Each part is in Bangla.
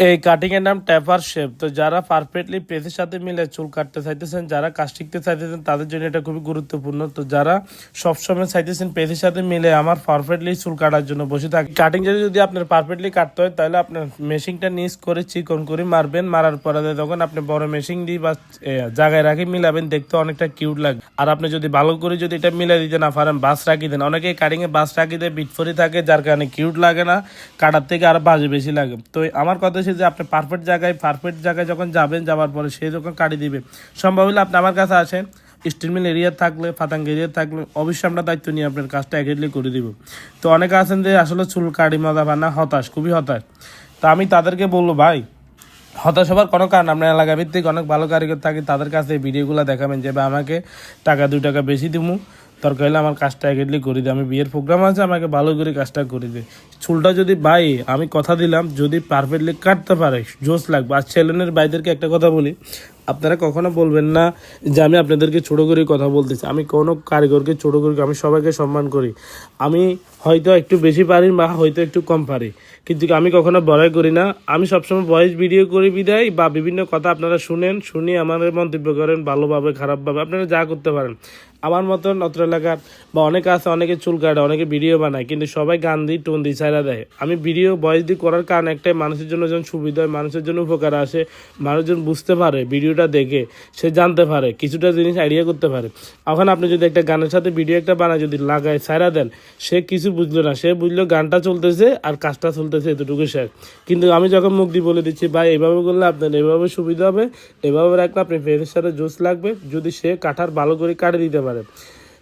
এই কাটিং এর নাম ট্যাপার শেপ। তো যারা পারফেক্টলি পেজের সাথে মিলে চুল কাটতে চাইতেছেন, যারা কাজ শিখতে চাইতেছেন, তাদের জন্য এটা খুবই গুরুত্বপূর্ণ। তো যারা সবসময় চাইতেছেন পেজের সাথে মিলে আমার পারফেক্টলি চুল কাটার জন্য বসে থাকে, কাটিং যদি আপনার পারফেক্টলি কাটতে হয় তাহলে আপনার মেশিনটা নিচ করে চিকন করে মারবেন। মারার পরে তখন আপনি বড় মেশিন দিয়ে বা জায়গায় রাখি মিলাবেন, দেখতে অনেকটা কিউট লাগবে। আর আপনি যদি ভালো করে যদি এটা মিলাই দিতে না পারেন, বাস রাখি দেন। অনেকে কাটিং এ বাস রাখি দেয়, বিটফরি থাকে, যার কারণে কিউট লাগে না, কাটার থেকে আরো বাজে বেশি লাগে। তো আমার কথা হচ্ছে যে আপনি পারফেক্ট জায়গায় যখন যাবেন, যাওয়ার পরে সে যখন কাটি দিবে, সম্ভব হলে আপনি আমার কাছে আসেন। স্টিল মিল এরিয়া থাকলে, ফাতাঙ্গ এরিয়া থাকলে অবশ্যই আমরা দায়িত্ব নিয়ে আপনার কাজটা অ্যাকুরেটলি করে দিব। তো অনেকে আছেন যে আসলে চুল কাটি মজা পান না, খুবই হতাশ। তো আমি তাদেরকে বলবো, ভাই হতাশ হবার কোনো কারণ, আপনার এলাকা ভিত্তিক অনেক ভালো কারিগর থাকে, তাদের কাছে এই ভিডিওগুলো দেখাবেন যে আমাকে টাকা 2 টাকা বেশি দিব, দরকার হলে আমার কাজটা অ্যাকুরেটলি করে দিই। আমি বিয়ের প্রোগ্রাম আছে, আমাকে ভালো করে কাজটা করে দিই। চুলটা যদি ভাই আমি কথা দিলাম যদি পারফেক্টলি কাটতে পারে, জোস লাগবে। আর ছেলেনের ভাইদেরকে একটা কথা বলি, আপনারা কখনো বলবেন না যে আমি আপনাদেরকে ছোটো করে কথা বলতেছি। আমি কোনো কারিগরকে ছোটো করি, আমি সবাইকে সম্মান করি। আমি হয়তো একটু বেশি পারি বা হয়তো একটু কম পারি, কিন্তু আমি কখনো বড়াই করি না। আমি সবসময় ভয়েস ভিডিও করি বিদায় বা বিভিন্ন কথা আপনারা শুনি আমাদের মন্তব্য করেন, ভালোভাবে খারাপভাবে আপনারা যা করতে পারেন। আমার মতন অত্র এলাকার বা অনেকে আছে, অনেকে চুল কাটে, অনেকে ভিডিও বানায়, কিন্তু সবাই গান দিই, টোন দিই, ছাইরা দেয়। আমি ভিডিও ভয়েস দিয়ে করার কারণ একটাই, মানুষের জন্য যেন সুবিধা হয়, মানুষের জন্য উপকার আসে, মানুষজন বুঝতে পারে, ভিডিওটা দেখে সে জানতে পারে, কিছুটা জিনিস আইডিয়া করতে পারে। এখন আপনি যদি একটা গানের সাথে ভিডিও একটা বানায় যদি লাগায় ছাইরা দেন, সে কিছু বুঝলো না, সে বুঝলো গানটা চলতেছে আর কাজটা চলতেছে, এতটুকু শেষ। কিন্তু আমি যখন মুখ দিয়ে বলে দিচ্ছি, ভাই এইভাবে করলে আপনার এভাবে সুবিধা হবে, এভাবে রাখলে আপনি ফেসের সাথে জোস লাগবে, যদি সে কাটার ভালো করে কাটে দিতে পারে।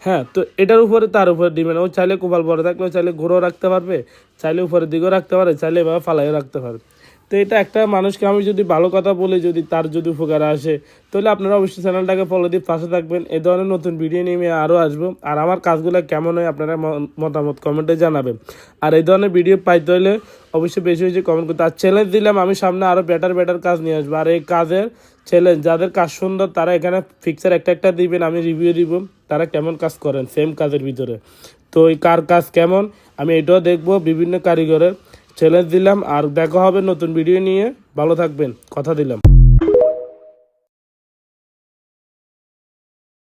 হ্যাঁ, তো এটার উপরে তার উপরে ডিমেন্ড। ও চাইলে কোপাল বড় থাকলে, ও চাইলে ঘুরেও রাখতে পারবে, চাইলে উপরের দিকেও রাখতে পারে, চাইলে এভাবে ফালাইও রাখতে পারে। তো এটা একটা মানুষকে আমি যদি ভালো কথা বলি, যদি তার যদি উপকার আসে, তাহলে আপনারা অবশ্যই চ্যানেলটাকে ফলো দিয়ে পাশে থাকবেন। এ ধরনের নতুন ভিডিও নিয়ে আমি আরও আসবো। আর আমার কাজগুলো কেমন হয় আপনারা মতামত কমেন্টে জানাবেন। আর এই ধরনের ভিডিও পাইতে হলে অবশ্যই বেশি বেশি কমেন্ট করতে। আর চ্যালেঞ্জ দিলাম, আমি সামনে আরও বেটার কাজ নিয়ে আসবো। আর এই কাজের চ্যালেঞ্জ, যাদের কাজ সুন্দর তারা এখানে ফিক্সার একটা দিবেন, আমি রিভিউ দিব তারা কেমন কাজ করেন সেম কাজের ভিতরে। তো এই কার কাজ কেমন আমি এটাও দেখবো, বিভিন্ন কারিগরের চ্যালেঞ্জ দিলাম। আর দেখা হবে নতুন ভিডিও নিয়ে, ভালো থাকবেন, কথা দিলাম।